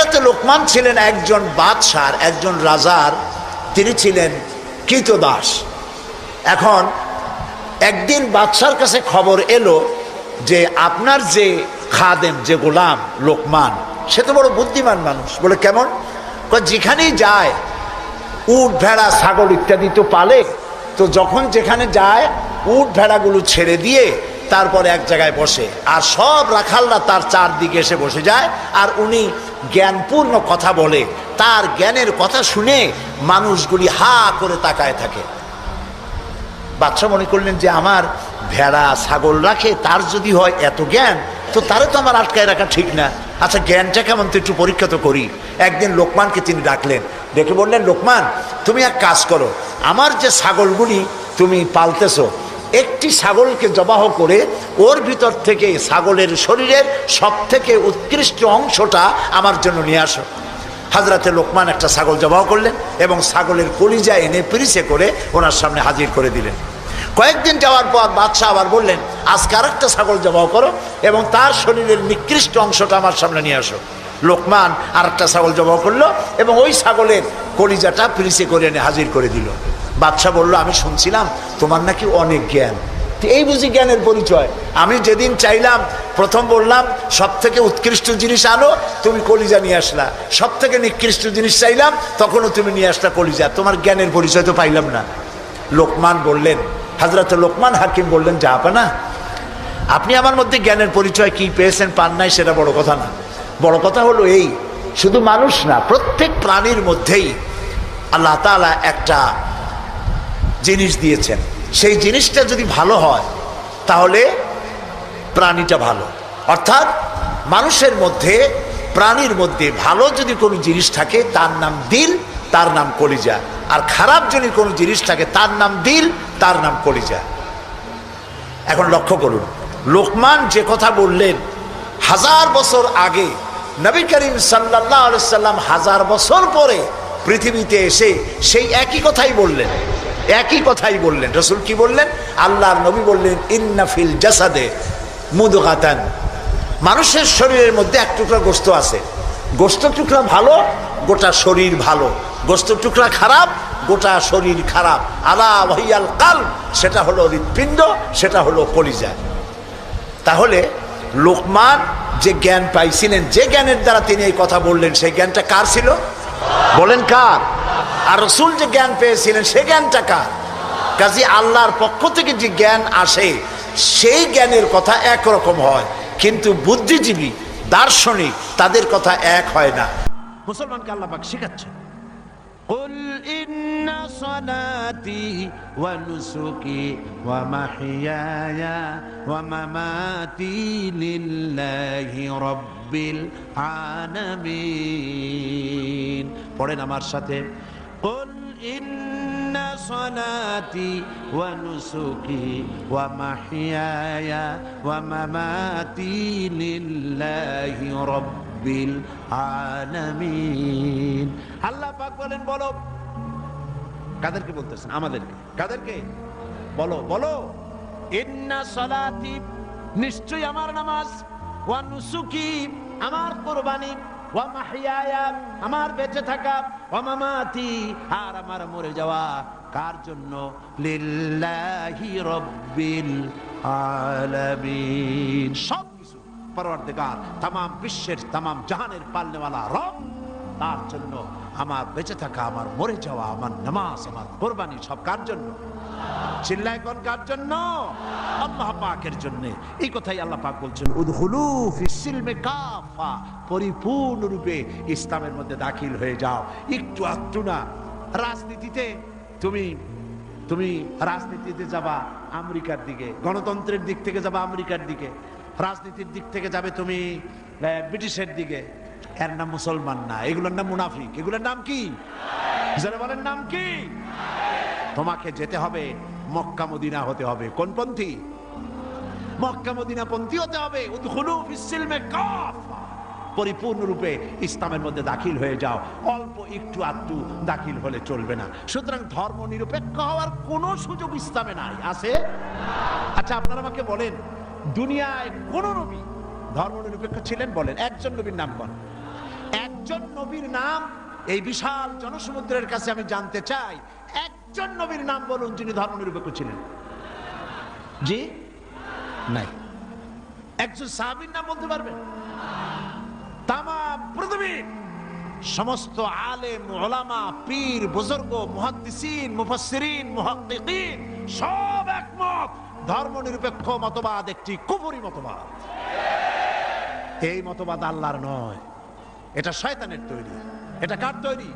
হযরতে লোকমান ছিলেন একজন বাদশার, একজন রাজার, তিনি ছিলেন কৃতদাস। এখন একদিন বাদশার কাছে খবর এলো যে আপনার যে খাদেম, যে গোলাম লোকমান, সে তো বড় বুদ্ধিমান মানুষ। বলে কেমন? যেখানেই যায় উট ভেড়া ছাগল ইত্যাদি তো পালে, তো যখন যেখানে যায় উট ভেড়াগুলো ছেড়ে দিয়ে তারপরে এক জায়গায় বসে, আর সব রাখালরা তার চারদিকে এসে বসে যায়, আর উনি জ্ঞানপূর্ণ কথা বলে। তার জ্ঞানের কথা শুনে মানুষগুলি হা করে তাকায় থাকে। বাদশা মনে করলেন যে আমার ভেড়া ছাগল রাখে, তার যদি হয় এত জ্ঞান, তো তারে তো আমার আটকায় রাখা ঠিক না। আচ্ছা, জ্ঞানটা কেমন তো একটু পরীক্ষা তো করি। একদিন লোকমানকে তিনি ডাকলেন, ডেকে বললেন, লোকমান, তুমি এক কাজ করো, আমার যে ছাগলগুলি তুমি পালতেছো, একটি ছাগলকে জবাহ করে ওর ভিতর থেকে ছাগলের শরীরের সব থেকে উৎকৃষ্ট অংশটা আমার জন্য নিয়ে আসো। হযরতে লোকমান একটা ছাগল জবাহ করলেন এবং ছাগলের কলিজা এনে পিরিচে করে ওনার সামনে হাজির করে দিলেন। কয়েকদিন যাওয়ার পর বাদশাহ আবার বললেন, আজকে আর একটা ছাগল জবাহ করো এবং তার শরীরের নিকৃষ্ট অংশটা আমার সামনে নিয়ে আসো। লোকমান আর একটা ছাগল জবাহ করলো এবং ওই ছাগলের কলিজাটা পিরিচে করে এনে হাজির করে দিল। বাদশাহ বলল, আমি শুনছিলাম তোমার নাকি অনেক জ্ঞান, এই বুঝি জ্ঞানের পরিচয়? আমি যেদিন চাইলাম, প্রথম বললাম সব থেকে উৎকৃষ্ট জিনিস আনো, তুমি কলিজা নিয়ে আসলা। সব থেকে নিকৃষ্ট জিনিস চাইলাম, তখনও তুমি নিয়ে আসলা কলিজা। তোমার জ্ঞানের পরিচয় তো পাইলাম না। লোকমান বললেন, হযরত লোকমান হাকিম বললেন, জাহাপানা, আপনি আমার মধ্যে জ্ঞানের পরিচয় কি পেয়েছেন পান নাই সেটা বড় কথা না। বড় কথা হলো এই, শুধু মানুষ না, প্রত্যেক প্রাণীর মধ্যেই আল্লাহ তাআলা একটা জিনিস দিয়েছেন। সেই জিনিসটা যদি ভালো হয় তাহলে প্রাণীটা ভালো। অর্থাৎ মানুষের মধ্যে, প্রাণীর মধ্যে ভালো যদি কোনো জিনিস থাকে তার নাম দিল, তার নাম কলিজা। আর খারাপ যদি কোনো জিনিস থাকে তার নাম দিল, তার নাম কলিজা। এখন লক্ষ্য করুন, লোকমান যে কথা বললেন 1000 বছর আগে, নবী করিম সাল্লাল্লাহু আলাইহি সাল্লাম 1000 বছর পরে পৃথিবীতে এসে সেই একই কথাই বললেন। একই কথাই বললেন। রাসূল কি বললেন? আল্লাহর নবী বললেন, ইন্না ফিল জাসাদে মুদগাতান, মানুষের শরীরের মধ্যে এক টুকরা গোশত আছে। গোশত টুকরা ভালো, গোটা শরীর ভালো। গোশত টুকরা খারাপ, গোটা শরীর খারাপ। আলা ওয়াহিয়াল কালব, সেটা হলো হৃৎপিণ্ড, সেটা হলো কলিজা। তাহলে লোকমান যে জ্ঞান পাইছিলেন, যে জ্ঞানের দ্বারা তিনি এই কথা বললেন, সেই জ্ঞানটা কার ছিল? বলেন কার? আর রাসূল যে জ্ঞান পেয়েছিলেন সেই জ্ঞানটা কার? কাজী আল্লাহর পক্ষ থেকে যে জ্ঞান আসে সেই জ্ঞানের কথা একরকম হয়, কিন্তু বুদ্ধিজীবী, দার্শনিক, তাদের কথা এক হয় না। মুসলমানকে আল্লাহ পাক শেখাচ্ছেন, কুল ইন্না সালাতি ওয়া নুসুকি ওয়া মাহইয়ায়া ওয়া মামাতি লিল্লাহি রাব্বিল আলামিন। পড়েন আমার সাথে, কুল ইন্না সালাতি ওয়া নুসুকি ওয়া মাহইয়ায়া ওয়া মামাতি লিল্লাহি রাব্বিল আলামিন। আল্লাহ পাক বলেন, বলো। কাদেরকে বলতেছেন? আমাদেরকে। কাদেরকে? বলো, বলো। ইন্না সালাতি, নিশ্চয়ই আমার নামাজ, ওয়া নুসুকি, আমার কুরবানি, ওয়া মাহইয়ায়া, আমার বেঁচে থাকা, ওয়া মামাতি, আর আমার মরে যাওয়া, কার জন্য? লিল্লাহি রাব্বিল আলামিন। সব কিছু পরওয়ারদিগার, তামাম বিশ্বের, তামাম জাহানের পালনেওয়ালা রব, তার জন্য আমার বেঁচে থাকা, আমার মরে যাওয়া, আমার নামাজ, আমার কুরবানি, সব কার জন্য? চিল্লায় কোন কার জন্য? আল্লাহ পাকের জন্য। এই কথাই আল্লাহ পাক বলছেন, উদখুলু ফিস সিলমি কাফা, পরিপূর্ণরূপে ইসলামের মধ্যে দাখিল হয়ে যাও। একটু আধটু না। রাজনীতিতে তুমি রাজনীতিতে যাবা আমেরিকার দিকে, গণতন্ত্রের দিক থেকে যাবা আমেরিকার দিকে, রাজনীতির দিক থেকে যাবে তুমি ব্রিটিশের দিকে। এর নাম মুসলমান না, এগুলোর নাম মুনাফিক। এগুলোর নাম কি? যারা বলেন নাম কি? তোমাকে যেতে হবে মক্কা মদিনা হতে হবে। কোন পন্থী? মক্কা মদিনা পন্থী হতে হবে। উদখুলু ফিস সিলমি কাফা, পরিপূর্ণরূপে ইসলামের মধ্যে দাখিল হয়ে যাও। অল্প একটু আধটু দাখিল হলে চলবে না। সুতরাং ধর্ম নিরপেক্ষ হওয়ার কোনো সুযোগ ইসলামে নাই। আছে? আচ্ছা, আপনারা আমাকে বলেন, দুনিয়ায় কোন নবী ধর্ম নিরপেক্ষ ছিলেন? বলেন, একজন নবীর নাম বলেন। একজন নবীর নাম এই বিশাল জনসমুদ্রের কাছে আমি জানতে চাই, একজন নবীর নাম বলুন যিনি ধর্মনিরপেক্ষ ছিলেন। জি নাই। একজন সাহাবীর নাম বলতে পারবেন? তামাম পৃথিবীর সমস্ত আলেম, উলামা, পীর, বুজুর্গ, মুহাদ্দিসিন, মুফাসসিরিন, মুহাক্কিকিন সব একমত, ধর্মনিরপেক্ষ মতবাদ একটি কুফরি মতবাদ। এই মতবাদ আল্লাহর নয়, এটা শয়তানের তৈরি। এটা কার তৈরি?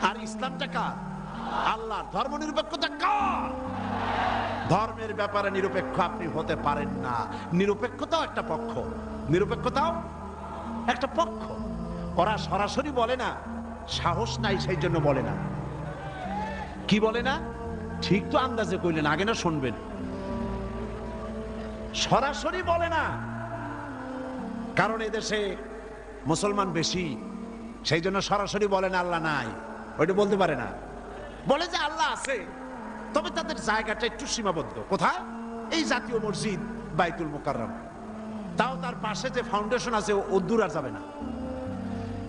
আর ইসলামটা কার? আল্লাহর। ধর্মনিরপেক্ষতা কার? ধর্মের ব্যাপারে নিরপেক্ষ আপনি হতে পারেন না। নিরপেক্ষতাও একটা পক্ষ, নিরপেক্ষতাও একটা পক্ষ। ওরা সরাসরি বলে না, সাহস নাই সেই জন্য বলে না। কি বলে না? ঠিক তো আন্দাজে কইলেন, আগে না শুনবেন। সরাসরি বলে না, কারণ এদেশে মুসলমান বেশি, সেই জন্য সরাসরি বলে না আল্লাহ নাই, ওইটা বলতে পারে না। বলে যে আল্লাহ আছে, তবে তাদের জায়গাটা একটু সীমাবদ্ধ। কোথায়? এই জাতীয় মসজিদ বাইতুল মুকাররম, তাও তার পাশে যে ফাউন্ডেশন আছে ও দূর আর যাবে না।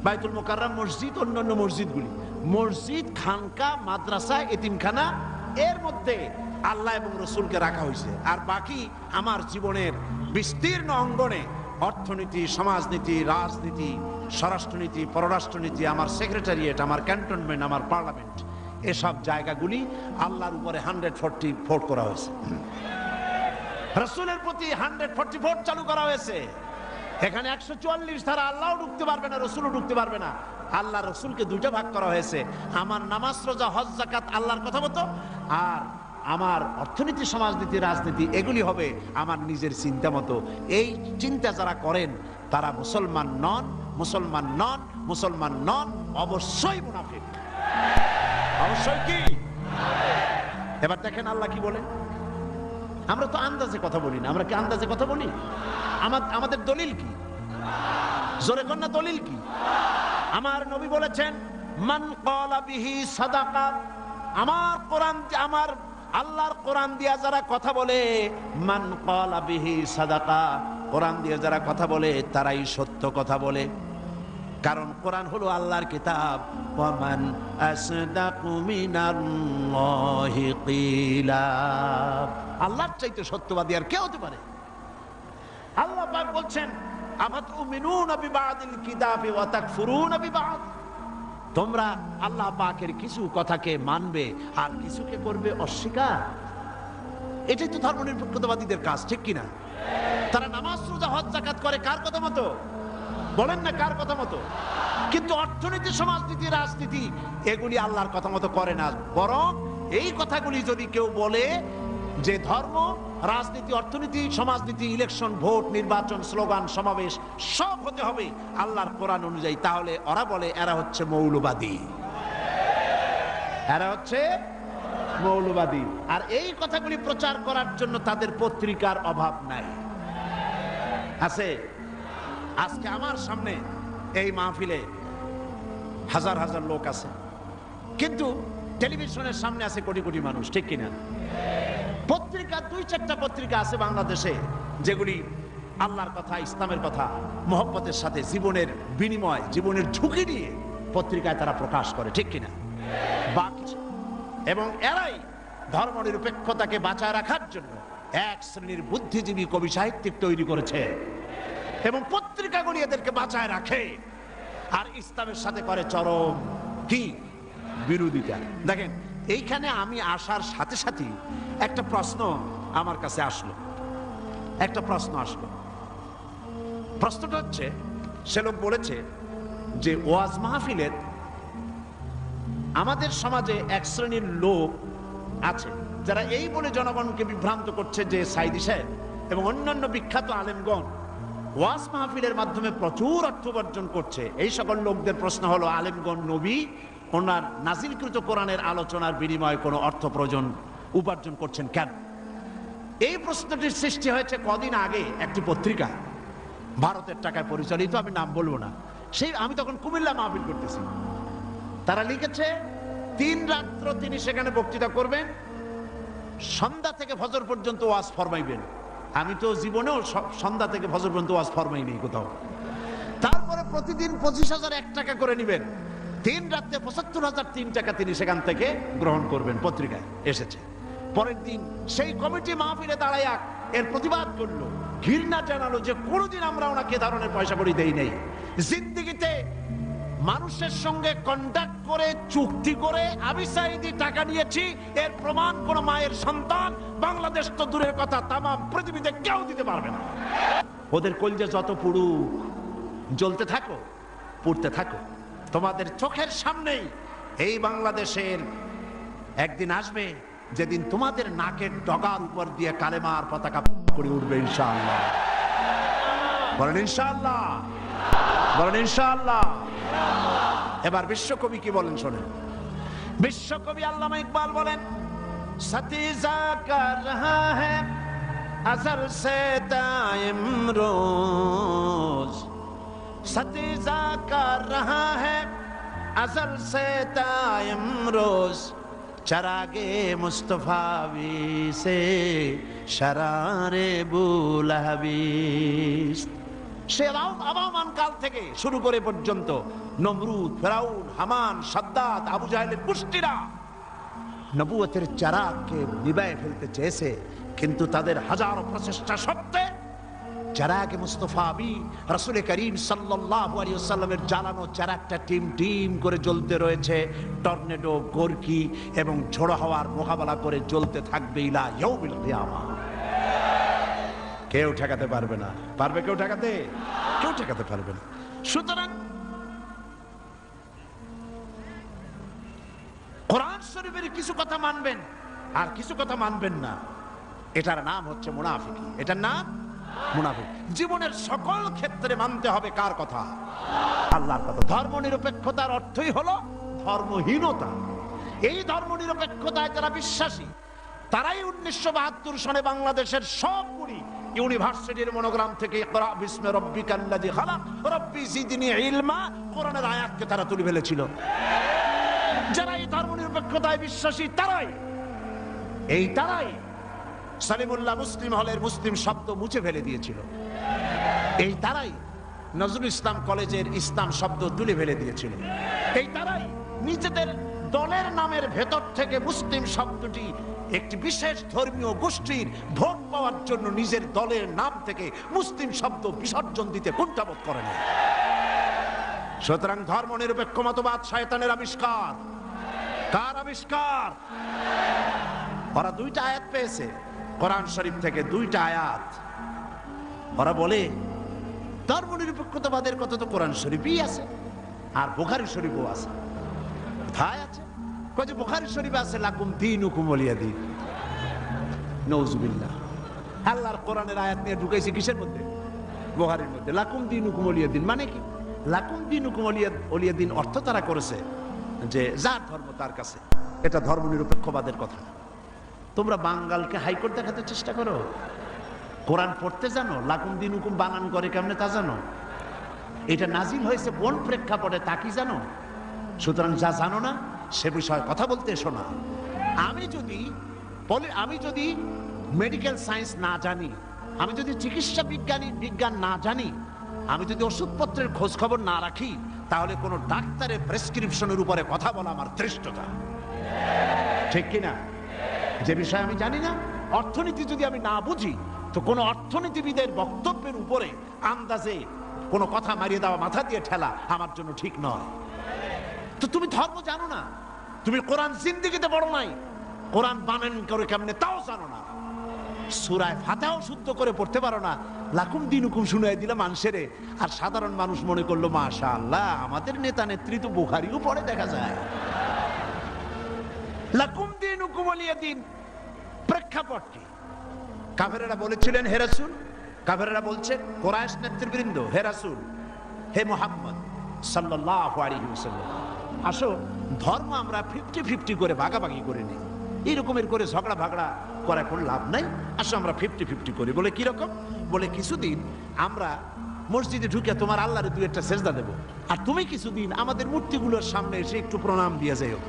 বাইতুল মুকাররম মসজিদ, অন্যান্য মসজিদগুলি, মসজিদ, খানকা, মাদ্রাসা, এতিমখানা, এর মধ্যে আল্লাহ এবং রসুলকে রাখা হয়েছে। আর বাকি আমার জীবনের বিস্তীর্ণ অঙ্গনে অর্থনীতি, সমাজনীতি, রাজনীতি, স্বরাষ্ট্রনীতি, পররাষ্ট্রনীতি, আমার সেক্রেটারিয়েট, আমার ক্যান্টনমেন্ট, আমার পার্লামেন্ট, এসব জায়গাগুলি আল্লাহর উপরে 140 ভোট করা হয়েছে। রসুলের প্রতি 140 ভোট চালু করা হয়েছে। এখানে 144 ধারা, আল্লাহও ঢুকতে পারবে না, রসুলও ঢুকতে পারবে না। আল্লাহ রসুলকে দুইটা ভাগ করা হয়েছে। আমার নামাজ, রোজা, হজ, যাকাত আল্লাহর কথা মতো, আর আমার অর্থনীতি, সমাজনীতি, রাজনীতি এগুলি হবে আমার নিজের চিন্তা মতো। এই চিন্তা যারা করেন তারা মুসলমান নন, মুসলমান নন, মুসলমান নন, অবশ্যই মুনাফিক। অবশ্যই কি? এবার দেখেন আল্লাহ কি বলে। আমরা তো আন্দাজে কথা বলি না। আমরা কি আন্দাজে কথা বলি? আমাদের দলিল কি? জোরে কন্যা দলিল কি? আমার নবী বলেছেন, মান ক্বালা বিহি সাদাকা। আমার কোরআন, আমার আল্লাহর কোরআন দিয়া যারা কথা বলে, মান ক্বালা বিহি সাদাকা, কোরআন দিয়ে যারা কথা বলে তারাই সত্য কথা বলে। কারণ কোরআন হলো আল্লাহর কিতাব। ওয়ামান আসদাকু মিনাল্লাহি কিলা, আল্লাহর চাইতে সত্যবাদী আর কে হতে পারে? আল্লাহ পাক বলছেন, আফাতুমিনুনা বিবাদিল কিতাবি ওয়া তাকফুরুনা বিবাদ। তোমরা আল্লাহ পাকের কিছু কথাকে মানবে আর কিছুকে করবে অস্বীকার। এটাই তো ধর্মনিরপেক্ষতাবাদীদের কাজ, ঠিক কিনা? তারা নামাজ, রোজা, হজ, যাকাত করে কার কথা মতো? বলেন না কার কথা মতো? কিন্তু অর্থনীতি, সমাজনীতি, রাজনীতি এগুলি আল্লাহর কথা মতো করে না। বরং এই কথাগুলি যদি কেউ বলে যে ধর্ম, রাজনীতি, অর্থনীতি, সমাজনীতি, ইলেকশন, ভোট, নির্বাচন, স্লোগান, সমাবেশ সব হতে হবে আল্লাহর কোরআন অনুযায়ী, তাহলে ওরা বলে এরা হচ্ছে মৌলবাদী, এরা হচ্ছে মৌলবাদী। আর এই কথাগুলি প্রচার করার জন্য তাদের পত্রিকার অভাব নাই। আছে? আজকে আমার সামনে এই মাহফিলে হাজার হাজার লোক আছে, কিন্তু টেলিভিশনের সামনে আছে কোটি কোটি মানুষ, ঠিক কিনা? পত্রিকা 2-4টা পত্রিকা আছে বাংলাদেশে যেগুলি আল্লাহর কথা, ইসলামের কথা মহব্বতের সাথে জীবনের বিনিময়, জীবনের ঝুঁকি নিয়ে পত্রিকায় তারা প্রকাশ করে, ঠিক কিনা? বাকি এবং এরাই ধর্মনিরপেক্ষতাকে বাঁচায় রাখার জন্য এক শ্রেণীর বুদ্ধিজীবী, কবি, সাহিত্যিক তৈরি করেছে এবং পত্রিকাগুলি এদেরকে বাঁচায় রাখে আর ইসলামের সাথে করে চরম কি বিরোধিতা। দেখেন, এইখানে আমি আসার সাথে সাথে একটা প্রশ্ন আমার কাছে আসলো, একটা প্রশ্ন আসলো। প্রশ্নটা হচ্ছে, সে লোক বলেছে যে ওয়াজ মাহফিলের আমাদের সমাজে এক শ্রেণীর লোক আছে যারা এই বলে জনগণকে বিভ্রান্ত করছে যে সাইদি সাহেব এবং অন্যান্য বিখ্যাত আলেমগণ ওয়াজ মাহফিলের মাধ্যমে প্রচুর অর্থ উপার্জন করছে। এই সকল লোকদের প্রশ্ন হলো, আলেমগণ নবী ওনার নাজিলকৃত কোরআনের আলোচনার বিনিময়ে কোনো অর্থ উপার্জন করছেন কেন? এই প্রশ্নটির সৃষ্টি হয়েছে কদিন আগে একটি পত্রিকা, ভারতের টাকায় পরিচালিত, আমি নাম বলবো না। সেই আমি তখন কুমিল্লা মাহফিল করতেছি, তারা লিখেছে 3 রাত্র তিনি সেখানে বক্তৃতা করবেন, সন্ধ্যা থেকে ফজর পর্যন্ত ওয়াজ ফরমাইবেন। আমি তো জীবনেও সন্ধ্যা থেকে ফজর পর্যন্ত ওয়াজ ফরমাই নেই কোথাও। তারপরে প্রতিদিন 25,000 1 টাকা করে নেবেন, 3 রাতে 75,000 3 টাকা তিনি সেখান থেকে গ্রহণ করবেন, পত্রিকায় এসেছে। পরের দিন সেই কমিটি মাহফিলে দাঁড়াইয়া এর প্রতিবাদ করলো, ঘৃণা জানালো যে কোনোদিন আমরা ওনাকে ধরনের পয়সা করি দেই নেই। জিন্দেগিতে মানুষের সঙ্গে কন্ট্যাক্ট করে চুক্তি করে আমি সাইদি টাকা নিয়েছি, এর প্রমাণ কোন মায়ের সন্তান বাংলাদেশ তো দূরের কথা তাম পৃথিবীতে কেউ দিতে পারবে না। ওদের কলজে যত পুড়ুক, জ্বলতে থাকো, পুড়তে থাকো। তোমাদের চোখের সামনেই এই বাংলাদেশের একদিন আসবে যেদিন তোমাদের নাকের ডগার উপর দিয়ে কালেমার পতাকা করে উঠবে ইনশাআল্লাহ। বলেন ইনশাআল্লাহ, বলেন ইনশাআল্লাহ। এবার বিশ্বকবি কি বলেন শোনেন। বিশ্বকবি আল্লামা ইকবাল বলেন, সতীজা কর রহা হ্যায় अज़ल से दाइम रोज, सतीजा कर रहा है अज़ल से दाइम रोज, चरागे मुस्तफावी से शरारे बुलहबीस। সে আবামান কাল থেকে শুরু করে পর্যন্ত নমরুদ, ফেরাউন, হামান, সাদ্দাত, আবু জাহেলের গোষ্ঠীরা নবুয়তের চারাগকে নিভায়ে ফেলতে চেয়েছে, কিন্তু তাদের হাজারো প্রচেষ্টা সত্ত্বে চারাগে মুস্তাফাবি রাসূল করিম সাল্লাল্লাহু আলাইহি ওয়াসাল্লামের জ্বালানো চারাগটা টিম টিম করে জ্বলতে রয়েছে। টর্নেডো, গোরকি এবং ঝোড়ো হাওয়ার মোকাবেলা করে জ্বলতে থাকবে ইলা ইয়াউমিল কিয়ামা। কেউ ঠেকাতে পারবে না। পারবে কেউ ঠেকাতে? কেউ ঠেকাতে পারবে না। সুতরাং কোরআন শরীফের কিছু কথা মানবেন আর কিছু কথা মানবেন না, এটার নাম হচ্ছে মুনাফিকি। এটার নাম মুনাফিক। জীবনের সকল ক্ষেত্রে মানতে হবে কার কথা? আল্লাহর কথা। ধর্মনিরপেক্ষতার অর্থই হলো ধর্মহীনতা। এই ধর্মনিরপেক্ষতায় যারা বিশ্বাসী তারাই 1972 সনে বাংলাদেশের সবগুলি ইউনিভার্সিটির মনোগ্রাম থেকে ইকরা বিসমি রাব্বিকাল্লাযী খালাক রব্বি জিদনি ইলমা কোরআনের আয়াতকে তারা তুলে ফেলেছিল। যারা এই ধর্মনিরপেক্ষতায় বিশ্বাসী তারাই সালিমুল্লাহ মুসলিম হলের মুসলিম শব্দ মুছে ফেলে দিয়েছিল। এই তারাই নজরুল ইসলাম কলেজের ইসলাম শব্দ তুলে ফেলে দিয়েছিল। এই তারাই নিজেদের দলের নামের ভেতর থেকে মুসলিম শব্দটি একটি বিশেষ ধর্মীয় গোষ্ঠীর ভোট পাওয়ার জন্য নিজের দলের নাম থেকে মুসলিম শব্দ বিসর্জন দিতে কুণ্ঠাবোধ করে না। সুতরাং ধর্মনিরপেক্ষ মতবাদ শয়তানের আবিষ্কার। কার আবিষ্কার? ওরা 2টা আয়াত পেয়েছে কোরআন শরীফ থেকে, 2টা আয়াত। ওরা বলে ধর্মনিরপেক্ষতাবাদের কথা তো কোরআন শরীফই আছে আর বুখারী শরীফও আছে। কোথায় আছে? কই যে বুখারী শরীফে আছে লাকুম দীনুকুম ওয়ালিয়া দীন। নাউযুবিল্লাহ। আল্লাহর কোরআনের আয়াত নিয়ে ঢুকাইছে কিসের মধ্যে? বুখারীর মধ্যে। লাকুম দীনুকুম ওয়ালিয়া দীন মানে কি? লাকুম দীনুকুম ওয়ালিয়া দীন অর্থ তারা করেছে যে যার ধর্ম তার কাছে। এটা ধর্মনিরপেক্ষবাদের কথা। তোমরা বাঙ্গালকে হাইকোর্ট দেখাতে চেষ্টা করো। কোরআন পড়তে জানো? লাকুম দীনুকুম বানান করে কেমনে তা জানো? এটা নাজিল হয়েছে কোন প্রেক্ষাপটে তা কি জানো? সুতরাং যা জানো না সে বিষয়ে কথা বলতে এসো না। আমি যদি মেডিকেল সায়েন্স না জানি, আমি যদি চিকিৎসা বিজ্ঞান না জানি, আমি যদি ওষুধপত্রের খোঁজ খবর না রাখি, তাহলে কোনো ডাক্তারের প্রেসক্রিপশনের উপরে কথা বলা আমার ধৃষ্টতা। ঠিক কিনা? যে বিষয় আমি জানি না, অর্থনীতি যদি আমি না বুঝি, তো কোনো অর্থনীতিবিদের বক্তব্যের উপরে আন্দাজে কোনো কথা মারিয়ে দেওয়া, মাথা দিয়ে ঠেলা আমার জন্য ঠিক নয়। তো তুমি ধর্ম জানো না, তুমি কোরআন জিন্দেগিতে পড়ো নাই, কোরআন বানান করে কেমনে তাও জানো না, সূরা ফাতিহাও শুদ্ধ করে পড়তে পারো না, লাকুম দীনুকুম শুনাই দিলা মানুষেরে, আর সাধারণ মানুষ মনে করলো মাশাআল্লাহ আমাদের নেতা নেত্রী তো বুখারীও পড়ে দেখা যায়। লাকুম দীনুকুম ওয়ালিয়া দীন প্রেক্ষাপট কি? কাফেরেরা বলেছিলেন হে রাসূল, কাফেরেরা বলছে কুরাইশ নেতৃবৃন্দ, হে রাসূল, হে মুহাম্মদ সাল্লাল্লাহু আলাইহি ওয়াসাল্লাম, আসো ধর্ম আমরা 50-50 করে ভাগাভাগি করে নিই। এইরকমের করে ঝগড়া ভাগড়া করা কোনো লাভ নাই, আসো আমরা 50-50 করি। বলে কিরকম? বলে কিছুদিন আমরা মসজিদে ঢুকে তোমার আল্লাহরে 2-1টা সেজদা দেব, আর তুমি কিছুদিন আমাদের মূর্তিগুলোর সামনে এসে একটু প্রণাম দিয়ে যাও।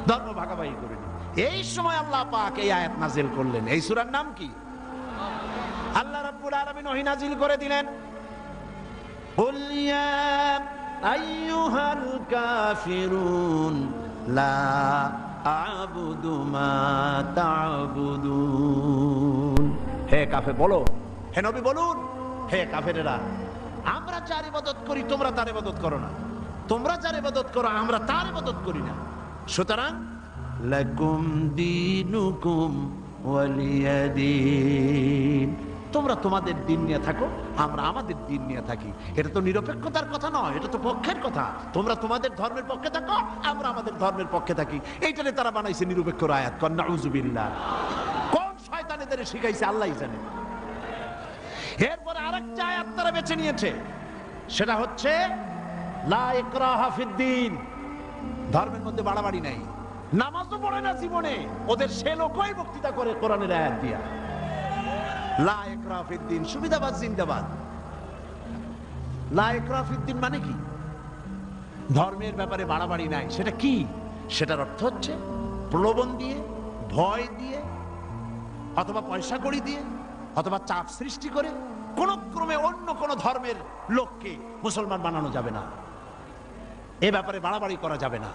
ধর্ম ভাগাভাগি করে নিই। এই সময় আল্লাহ পাক এই আয়াত নাজিল করলেন। এই সূরার নাম কি? আল্লাহ রাব্বুল আলামিন ওহী নাজিল করে দিলেন, قل يا أيها الكافرون لا أعبد ما تعبدون। হে কাফের বলো, হে নবী বলুন, হে কাফেরেরা, আমরা যার ইবাদত করি তোমরা তার ইবাদত করো না, তোমরা যার ইবাদত করো আমরা তার ইবাদত করি না। সুতরাং লাকুম দীনুকুম ওয়ালিয়া দীন, তোমরা তোমাদের দিন নিয়ে থাকো, আমরা আমাদের দিন নিয়ে থাকি। এটা তো নিরপেক্ষতার কথা নয়, এটা তো পক্ষের কথা। তোমরা তোমাদের ধর্মের পক্ষে থাকো, আমরা আমাদের ধর্মের পক্ষে থাকি। এইটারে তারা বানাইছে নিরপেক্ষর আয়াত। কন নাউযুবিল্লাহ। কোন শয়তান এদের শিখাইছে আল্লাহই জানে। এরপরে আরেকটা আয়াত তারা বেছে নিয়েছে, সেটা হচ্ছে লা ইকরাহা ফিদ্দীন, ধর্মের মধ্যে বাড়াবাড়ি নাই। নামাজও পড়ে না জীবনে, ওদের সে লোকই বক্তৃতা করে কোরআনের আয়াত দিয়া। লা ইকরাহা ফিদ্দীন, সুবিধাবাদ জিন্দাবাদ। লা ইকরাহা ফিদ্দীন মানে কি? ধর্মের ব্যাপারে বাড়াবাড়ি নাই। সেটা কি? সেটার অর্থ হচ্ছে প্রলোভন দিয়ে, ভয় দিয়ে, অথবা পয়সা কড়ি দিয়ে, অথবা চাপ সৃষ্টি করে কোন ক্রমে অন্য কোন ধর্মের লোককে মুসলমান বানানো যাবে না, এ ব্যাপারে বাড়াবাড়ি করা যাবে না।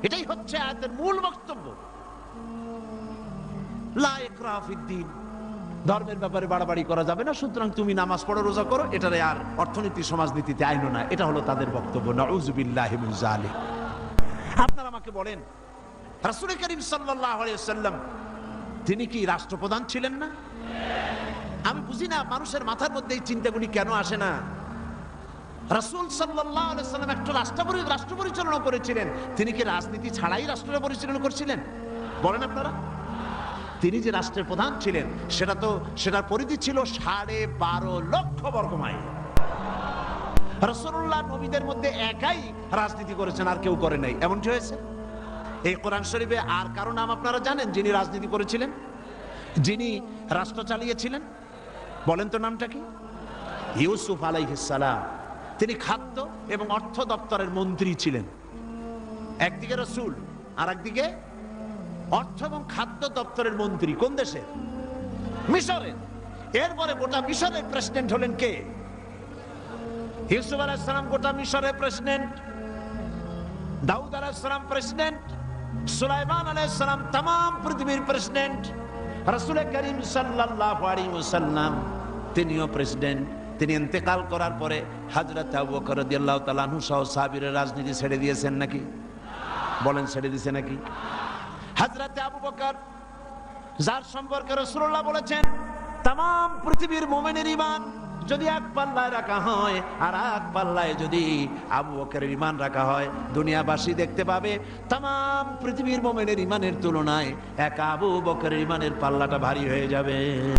এটাই হচ্ছে আয়াতের মূল বক্তব্য। লা ইকরাহা ফিদ্দীন, ধর্মের ব্যাপারে বাড়াবাড়ি করা যাবে না, সুতরাং তুমি নামাজ পড়ো, রোজা করো, এটারে আর অর্থনীতি সমাজনীতিতে আইনো না। এটা হলো তাদের বক্তব্য। নাউযুবিল্লাহি মিন যালিক। আপনারা আমাকে বলেন, রাসূল করিম সাল্লাল্লাহু আলাইহি ওয়াসাল্লাম তিনি কি রাষ্ট্রপ্রধান ছিলেন না? আমি বুঝি না মানুষের মাথার মধ্যে এই চিন্তাগুলি কেন আসে না। রাসূল সাল্লাল্লাহু আলাইহি ওয়াসাল্লাম একটা রাষ্ট্র পরিচালনা করেছিলেন। তিনি কি রাজনীতি ছাড়াই রাষ্ট্র পরিচালনা করছিলেন? বলেন আপনারা। তিনি যে রাষ্ট্রের প্রধান ছিলেন, সেটার পরিধি ছিল 12.5 লক্ষ বর্গ মাইল। রাসূলুল্লাহ নবীদের মধ্যে একাই রাজনীতি করেছেন, আর কেউ করে নাই। এমনটি হয়েছে। এই কোরআন শরীফে আর কারো নাম আপনারা জানেন যিনি রাজনীতি করেছিলেন, যিনি রাষ্ট্র চালিয়েছিলেন? বলেন তো নামটা কি? ইউসুফ আলাইহিস সালাম। তিনি খাদ্য এবং অর্থ দপ্তরের মন্ত্রী ছিলেন। একদিকে রাসূল, আর একদিকে অর্থ এবং খাদ্য দপ্তরের মন্ত্রী। কোন দেশের? মিশরের। এরপরে গোটা মিশরের প্রেসিডেন্ট হলেন কে? ইউসুফ আলাইহিস সালাম গোটা মিশরের প্রেসিডেন্ট, দাউদ আলাইহিস সালাম প্রেসিডেন্ট, সুলাইমান আলাইহিস সালাম तमाम পৃথিবীর প্রেসিডেন্ট, রাসূল করিম সাল্লাল্লাহু আলাইহি ওয়াসাল্লাম তিনিও প্রেসিডেন্ট। তিনি ইন্তেকাল করার পরে হযরত আবু বকর রাদিয়াল্লাহু তাআলা আনহু সহ সাহাবীরা রাজনীতি ছেড়ে দিয়েছেন নাকি? বলেন, ছেড়ে দিয়েছে নাকি? হযরত আবু বকর, যার সম্পর্কে রাসূলুল্লাহ বলেছেন तमाम পৃথিবীর মুমিনের ঈমান যদি এক পাল্লায় রাখা হয়, আর এক পাল্লায় যদি আবু বকরের ঈমান রাখা হয়, দুনিয়াবাসী দেখতে পাবে तमाम পৃথিবীর মুমিনের ঈমানের তুলনায় এক আবু বকরের ঈমানের পাল্লাটা ভারী হয়ে যাবে।